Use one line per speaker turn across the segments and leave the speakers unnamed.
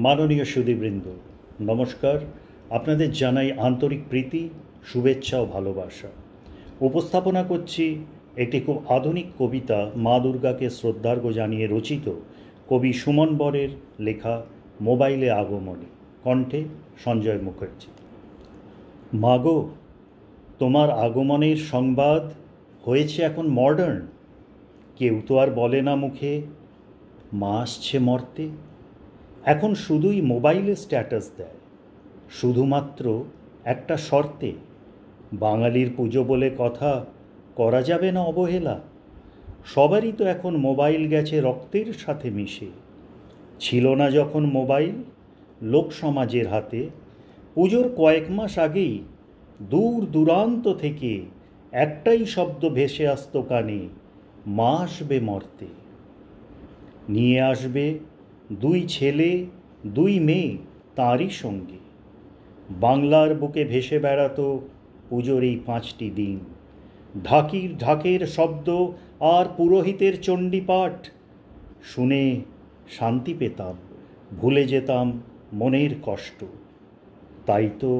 মাননীয় সুধীবৃন্দ, নমস্কার। আপনাদের জানাই আন্তরিক প্রীতি, শুভেচ্ছা ও ভালোবাসা। উপস্থাপনা করছি একটি খুব আধুনিক কবিতা, মা দুর্গাকে শ্রদ্ধার্ঘ জানিয়ে রচিত কবি সুমন বরের লেখা মোবাইলে আগমনী, কণ্ঠে সঞ্জয় মুখার্জি। মাগো, তোমার আগমনের সংবাদ হয়েছে এখন মডার্ন। কেউ তো আর বলে না মুখে মা আসছে মর্তে। এখন শুধুই মোবাইলে স্ট্যাটাস দেয়, শুধুমাত্র একটা শর্তে, বাঙালির পুজো বলে কথা, করা যাবে না অবহেলা। সবারই তো এখন মোবাইল গেছে রক্তের সাথে মিশে। ছিল না যখন মোবাইল লোক সমাজের হাতে, পুজোর কয়েক মাস আগেই দূর দূরান্ত থেকে একটাই শব্দ ভেসে আসতো কানে, মা আসবে মর্তে। নিয়ে আসবে দুই ছেলে দুই মেয়ে তাঁরই সঙ্গে। বাংলার বুকে ভেসে বেড়াতো পুজোর এই 5টি দিন। ঢাকের শব্দ আর পুরোহিতের চণ্ডীপাঠ শুনে শান্তি পেতাম, ভুলে যেতাম মনের কষ্ট। তাই তো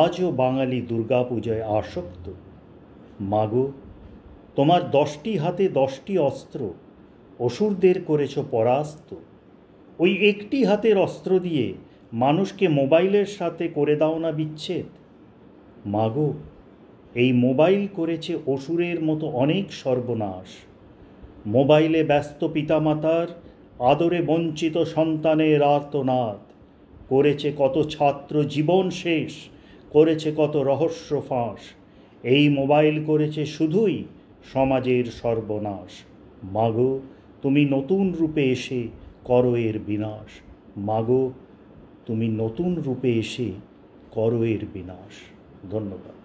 আজও বাঙালি দুর্গাপূজায় আসক্ত। মাগো, তোমার 10টি হাতে 10টি অস্ত্র, অসুরদের করেছ পরাস্ত। ওই একটি হাতের অস্ত্র দিয়ে মানুষকে মোবাইলের সাথে করে দাও না বিচ্ছেদ। মাগো, এই মোবাইল করেছে অসুরের মতো অনেক সর্বনাশ। মোবাইলে ব্যস্ত পিতামাতার আদরে বঞ্চিত সন্তানের আর্তনাদ, করেছে কত ছাত্র জীবন শেষ, করেছে কত রহস্য ফাঁস। এই মোবাইল করেছে শুধুই সমাজের সর্বনাশ। মাগো, তুমি নতুন রূপে এসে করো এর বিনাশ। মাগো, তুমি নতুন রূপে এসে করো এর বিনাশ। ধন্যবাদ।